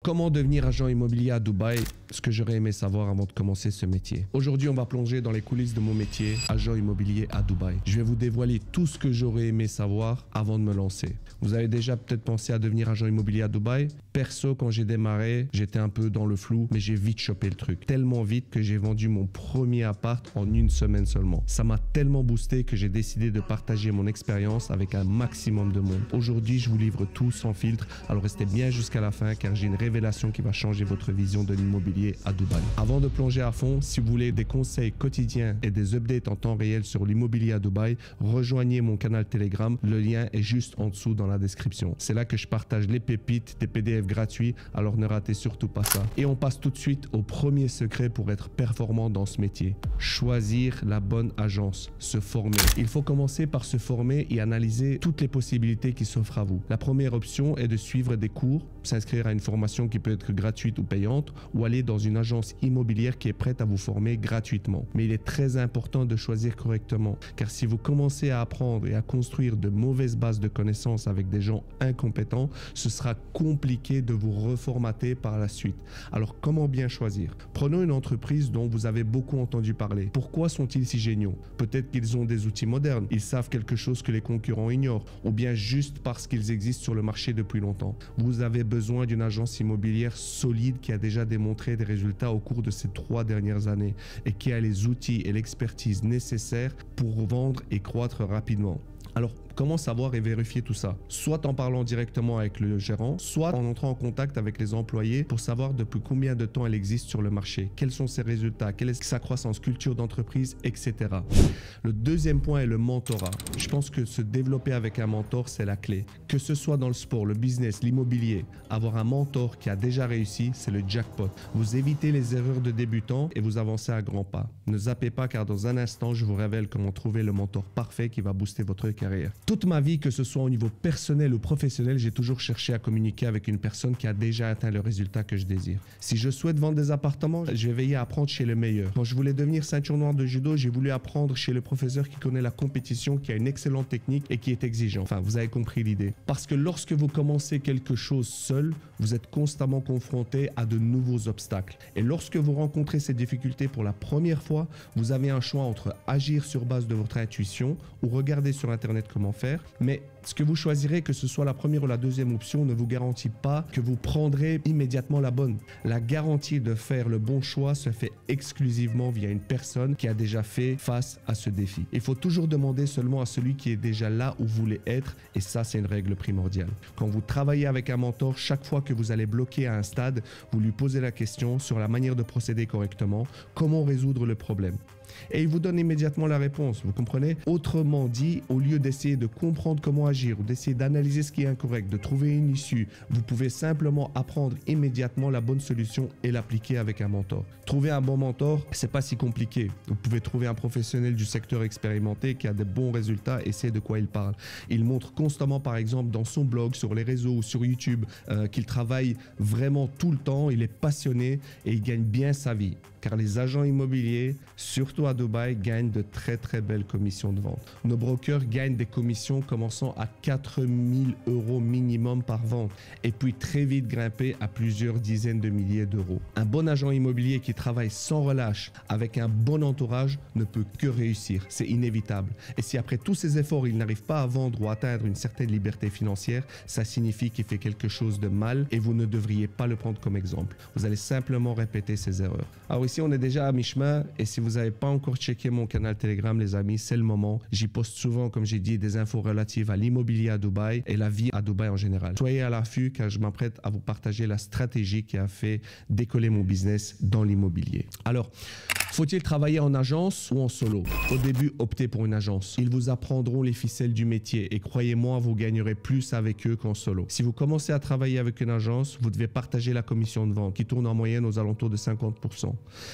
Comment devenir agent immobilier à Dubaï? Ce que j'aurais aimé savoir avant de commencer ce métier. Aujourd'hui, on va plonger dans les coulisses de mon métier, agent immobilier à Dubaï. Je vais vous dévoiler tout ce que j'aurais aimé savoir avant de me lancer. Vous avez déjà peut-être pensé à devenir agent immobilier à Dubaï? Perso, quand j'ai démarré, j'étais un peu dans le flou, mais j'ai vite chopé le truc. Tellement vite que j'ai vendu mon premier appart en une semaine seulement. Ça m'a tellement boosté que j'ai décidé de partager mon expérience avec un maximum de monde. Aujourd'hui, je vous livre tout sans filtre, alors restez bien jusqu'à la fin car j'ai une révélation qui va changer votre vision de l'immobilier à Dubaï. Avant de plonger à fond, si vous voulez des conseils quotidiens et des updates en temps réel sur l'immobilier à Dubaï, rejoignez mon canal Telegram. Le lien est juste en dessous dans la description. C'est là que je partage les pépites, des PDF gratuits, alors ne ratez surtout pas ça. Et on passe tout de suite au premier secret pour être performant dans ce métier. Choisir la bonne agence, se former. Il faut commencer par se former et analyser toutes les possibilités qui s'offrent à vous. La première option est de suivre des cours, s'inscrire à une formation qui peut être gratuite ou payante, ou aller dans une agence immobilière qui est prête à vous former gratuitement. Mais il est très important de choisir correctement, car si vous commencez à apprendre et à construire de mauvaises bases de connaissances avec des gens incompétents, ce sera compliqué de vous reformater par la suite. Alors comment bien choisir? Prenons une entreprise dont vous avez beaucoup entendu parler. Pourquoi sont-ils si géniaux? Peut-être qu'ils ont des outils modernes, ils savent quelque chose que les concurrents ignorent, ou bien juste parce qu'ils existent sur le marché depuis longtemps. Vous avez besoin d'une agence immobilière solide qui a déjà démontré des résultats au cours de ces 3 dernières années et qui a les outils et l'expertise nécessaires pour vendre et croître rapidement. Alors, comment savoir et vérifier tout ça? Soit en parlant directement avec le gérant, soit en entrant en contact avec les employés pour savoir depuis combien de temps elle existe sur le marché, quels sont ses résultats, quelle est sa croissance, culture d'entreprise, etc. Le deuxième point est le mentorat. Je pense que se développer avec un mentor, c'est la clé. Que ce soit dans le sport, le business, l'immobilier, avoir un mentor qui a déjà réussi, c'est le jackpot. Vous évitez les erreurs de débutants et vous avancez à grands pas. Ne zappez pas car dans un instant, je vous révèle comment trouver le mentor parfait qui va booster votre carrière. Toute ma vie, que ce soit au niveau personnel ou professionnel, j'ai toujours cherché à communiquer avec une personne qui a déjà atteint le résultat que je désire. Si je souhaite vendre des appartements, je vais veiller à apprendre chez le meilleur. Quand je voulais devenir ceinture noire de judo, j'ai voulu apprendre chez le professeur qui connaît la compétition, qui a une excellente technique et qui est exigeant. Enfin, vous avez compris l'idée. Parce que lorsque vous commencez quelque chose seul, vous êtes constamment confronté à de nouveaux obstacles. Et lorsque vous rencontrez ces difficultés pour la première fois, vous avez un choix entre agir sur base de votre intuition ou regarder sur Internet comment faire, mais ce que vous choisirez, que ce soit la première ou la deuxième option, ne vous garantit pas que vous prendrez immédiatement la bonne. La garantie de faire le bon choix se fait exclusivement via une personne qui a déjà fait face à ce défi. Il faut toujours demander seulement à celui qui est déjà là où vous voulez être, et ça c'est une règle primordiale. Quand vous travaillez avec un mentor, chaque fois que vous allez bloquer à un stade, vous lui posez la question sur la manière de procéder correctement, comment résoudre le problème. Et il vous donne immédiatement la réponse, vous comprenez? Autrement dit, au lieu d'essayer de comprendre comment agir ou d'essayer d'analyser ce qui est incorrect, de trouver une issue, vous pouvez simplement apprendre immédiatement la bonne solution et l'appliquer avec un mentor. Trouver un bon mentor, c'est pas si compliqué. Vous pouvez trouver un professionnel du secteur expérimenté qui a de bons résultats et sait de quoi il parle. Il montre constamment, par exemple, dans son blog, sur les réseaux ou sur YouTube, qu'il travaille vraiment tout le temps, il est passionné et il gagne bien sa vie. Car les agents immobiliers, surtout à Dubaï, gagnent de très belles commissions de vente. Nos brokers gagnent des commissions commençant à 4 000 € minimum par vente et puis très vite grimper à plusieurs dizaines de milliers d'euros. Un bon agent immobilier qui travaille sans relâche avec un bon entourage ne peut que réussir, c'est inévitable. Et si après tous ces efforts, il n'arrive pas à vendre ou à atteindre une certaine liberté financière, ça signifie qu'il fait quelque chose de mal et vous ne devriez pas le prendre comme exemple. Vous allez simplement répéter ces erreurs. Alors ici, on est déjà à mi-chemin et si vous n'avez pas encore checké mon canal Telegram, les amis, c'est le moment. J'y poste souvent, comme j'ai dit, des infos relatives à l'immobilier à Dubaï et la vie à Dubaï en général. Soyez à l'affût car je m'apprête à vous partager la stratégie qui a fait décoller mon business dans l'immobilier. Alors, faut-il travailler en agence ou en solo? Au début, optez pour une agence. Ils vous apprendront les ficelles du métier et croyez-moi, vous gagnerez plus avec eux qu'en solo. Si vous commencez à travailler avec une agence, vous devez partager la commission de vente qui tourne en moyenne aux alentours de 50%.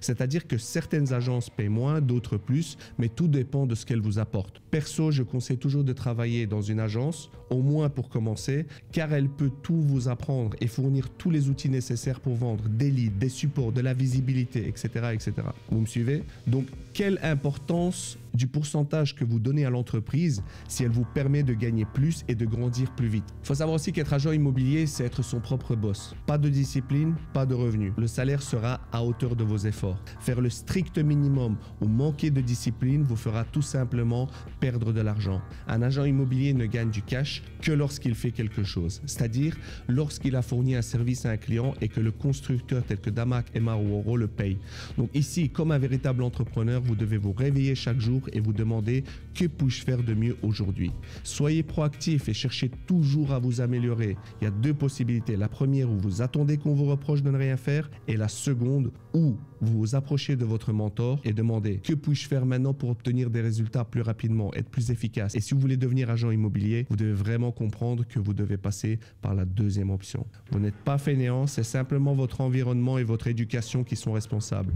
C'est-à-dire que certaines agences paient moins, d'autres plus, mais tout dépend de ce qu'elles vous apportent. Perso, je conseille toujours de travailler dans une agence, au moins pour commencer, car elle peut tout vous apprendre et fournir tous les outils nécessaires pour vendre des leads, des supports, de la visibilité, etc. etc. Vous me suivez? Donc, quelle importance du pourcentage que vous donnez à l'entreprise si elle vous permet de gagner plus et de grandir plus vite. Il faut savoir aussi qu'être agent immobilier, c'est être son propre boss. Pas de discipline, pas de revenus. Le salaire sera à hauteur de vos efforts. Faire le strict minimum ou manquer de discipline vous fera tout simplement perdre de l'argent. Un agent immobilier ne gagne du cash que lorsqu'il fait quelque chose, c'est-à-dire lorsqu'il a fourni un service à un client et que le constructeur tel que Damac, Emma ou Oro le paye. Donc ici, comme un véritable entrepreneur, vous devez vous réveiller chaque jour et vous demander que puis-je faire de mieux aujourd'hui. Soyez proactif et cherchez toujours à vous améliorer. Il y a deux possibilités. La première où vous attendez qu'on vous reproche de ne rien faire et la seconde où vous vous approchez de votre mentor et demandez que puis-je faire maintenant pour obtenir des résultats plus rapidement, être plus efficace. Et si vous voulez devenir agent immobilier, vous devez vraiment comprendre que vous devez passer par la deuxième option. Vous n'êtes pas fainéant, c'est simplement votre environnement et votre éducation qui sont responsables.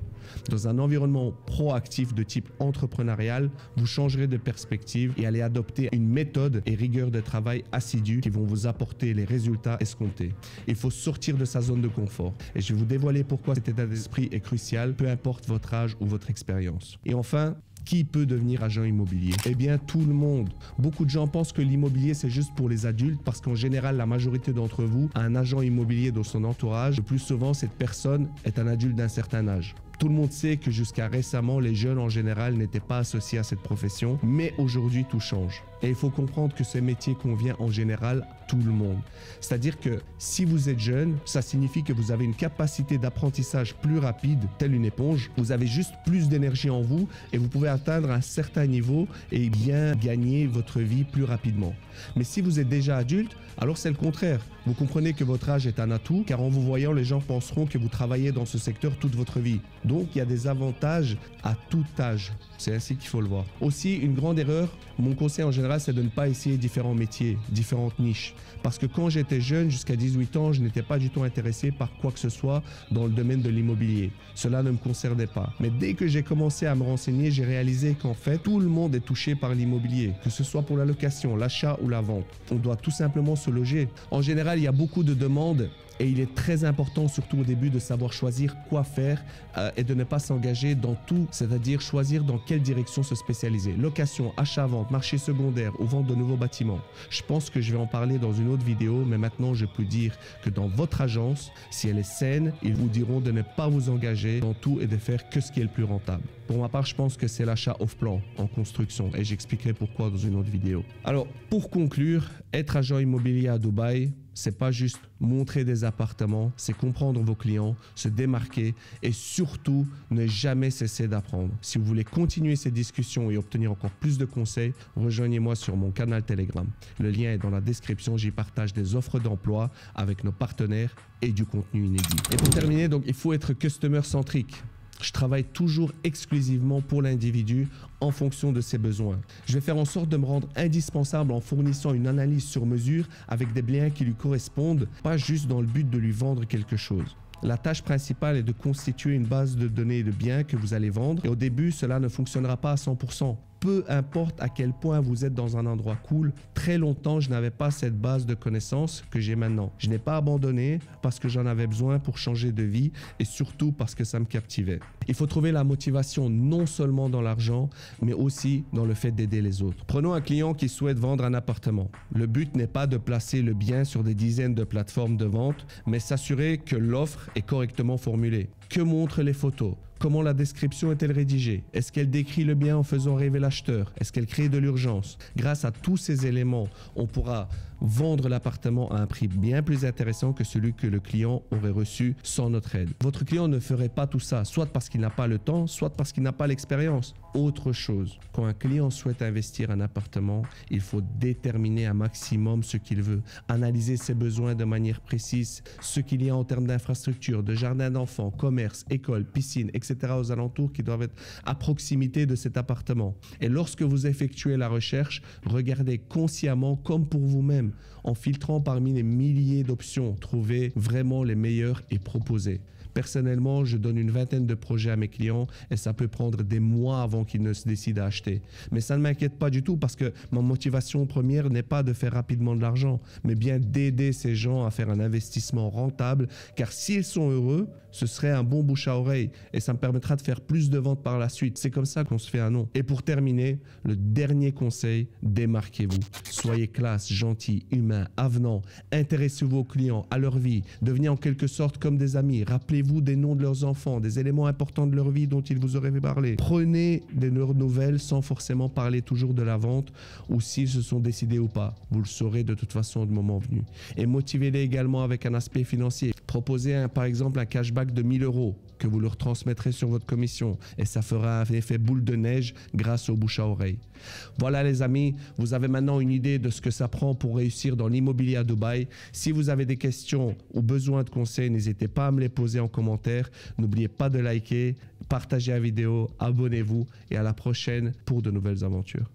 Dans un environnement proactif de type entrepreneurial, vous changerez de perspective et allez adopter une méthode et rigueur de travail assidue qui vont vous apporter les résultats escomptés. Il faut sortir de sa zone de confort. Et je vais vous dévoiler pourquoi cet état d'esprit est crucial, peu importe votre âge ou votre expérience. Et enfin, qui peut devenir agent immobilier? Eh bien, tout le monde. Beaucoup de gens pensent que l'immobilier, c'est juste pour les adultes parce qu'en général, la majorité d'entre vous a un agent immobilier dans son entourage. Le plus souvent, cette personne est un adulte d'un certain âge. Tout le monde sait que jusqu'à récemment, les jeunes en général n'étaient pas associés à cette profession, mais aujourd'hui, tout change. Et il faut comprendre que ce métier convient en général à tout le monde. C'est-à-dire que si vous êtes jeune, ça signifie que vous avez une capacité d'apprentissage plus rapide, telle une éponge. Vous avez juste plus d'énergie en vous et vous pouvez atteindre un certain niveau et bien gagner votre vie plus rapidement. Mais si vous êtes déjà adulte, alors c'est le contraire. Vous comprenez que votre âge est un atout, car en vous voyant, les gens penseront que vous travaillez dans ce secteur toute votre vie. Donc, il y a des avantages à tout âge. C'est ainsi qu'il faut le voir. Aussi, une grande erreur, mon conseil en général, c'est de ne pas essayer différents métiers, différentes niches. Parce que quand j'étais jeune, jusqu'à 18 ans, je n'étais pas du tout intéressé par quoi que ce soit dans le domaine de l'immobilier. Cela ne me concernait pas. Mais dès que j'ai commencé à me renseigner, j'ai réalisé qu'en fait, tout le monde est touché par l'immobilier, que ce soit pour la location, l'achat ou la vente. On doit tout simplement se loger. En général, il y a beaucoup de demandes. Et il est très important, surtout au début, de savoir choisir quoi faire et de ne pas s'engager dans tout, c'est-à-dire choisir dans quelle direction se spécialiser. Location, achat, vente, marché secondaire ou vente de nouveaux bâtiments. Je pense que je vais en parler dans une autre vidéo, mais maintenant je peux dire que dans votre agence, si elle est saine, ils vous diront de ne pas vous engager dans tout et de faire que ce qui est le plus rentable. Pour ma part, je pense que c'est l'achat off-plan en construction et j'expliquerai pourquoi dans une autre vidéo. Alors, pour conclure, être agent immobilier à Dubaï, c'est pas juste montrer des appartements, c'est comprendre vos clients, se démarquer et surtout ne jamais cesser d'apprendre. Si vous voulez continuer ces discussions et obtenir encore plus de conseils, rejoignez-moi sur mon canal Telegram. Le lien est dans la description, j'y partage des offres d'emploi avec nos partenaires et du contenu inédit. Et pour terminer, donc, il faut être customer centrique. Je travaille toujours exclusivement pour l'individu en fonction de ses besoins. Je vais faire en sorte de me rendre indispensable en fournissant une analyse sur mesure avec des biens qui lui correspondent, pas juste dans le but de lui vendre quelque chose. La tâche principale est de constituer une base de données de biens que vous allez vendre et au début, cela ne fonctionnera pas à 100%. Peu importe à quel point vous êtes dans un endroit cool, très longtemps, je n'avais pas cette base de connaissances que j'ai maintenant. Je n'ai pas abandonné parce que j'en avais besoin pour changer de vie et surtout parce que ça me captivait. Il faut trouver la motivation non seulement dans l'argent, mais aussi dans le fait d'aider les autres. Prenons un client qui souhaite vendre un appartement. Le but n'est pas de placer le bien sur des dizaines de plateformes de vente, mais s'assurer que l'offre est correctement formulée. Que montrent les photos? Comment la description est-elle rédigée? Est-ce qu'elle décrit le bien en faisant rêver l'acheteur? Est-ce qu'elle crée de l'urgence? Grâce à tous ces éléments, on pourra vendre l'appartement à un prix bien plus intéressant que celui que le client aurait reçu sans notre aide. Votre client ne ferait pas tout ça, soit parce qu'il n'a pas le temps, soit parce qu'il n'a pas l'expérience. Autre chose, quand un client souhaite investir un appartement, il faut déterminer un maximum ce qu'il veut, analyser ses besoins de manière précise, ce qu'il y a en termes d'infrastructures, de jardins d'enfants, commerce, école, piscine, etc. aux alentours qui doivent être à proximité de cet appartement. Et lorsque vous effectuez la recherche, regardez consciemment comme pour vous-même, en filtrant parmi les milliers d'options, trouvez vraiment les meilleures et proposez. Personnellement, je donne une vingtaine de projets à mes clients et ça peut prendre des mois avant qu'ils ne se décident à acheter. Mais ça ne m'inquiète pas du tout parce que ma motivation première n'est pas de faire rapidement de l'argent, mais bien d'aider ces gens à faire un investissement rentable car s'ils sont heureux, ce serait un bon bouche à oreille et ça me me permettra de faire plus de ventes par la suite. C'est comme ça qu'on se fait un nom. Et pour terminer, le dernier conseil, démarquez-vous. Soyez classe, gentil, humain, avenant. Intéressez-vous aux clients, à leur vie. Devenez en quelque sorte comme des amis. Rappelez-vous des noms de leurs enfants, des éléments importants de leur vie dont ils vous auraient parlé. Prenez de leurs nouvelles sans forcément parler toujours de la vente ou s'ils se sont décidés ou pas. Vous le saurez de toute façon au moment venu. Et motivez-les également avec un aspect financier. Proposez par exemple un cashback de 1000 € que vous leur transmettrez sur votre commission et ça fera un effet boule de neige grâce au bouche à oreille. Voilà les amis, vous avez maintenant une idée de ce que ça prend pour réussir dans l'immobilier à Dubaï. Si vous avez des questions ou besoin de conseils, n'hésitez pas à me les poser en commentaire. N'oubliez pas de liker, partager la vidéo, abonnez-vous et à la prochaine pour de nouvelles aventures.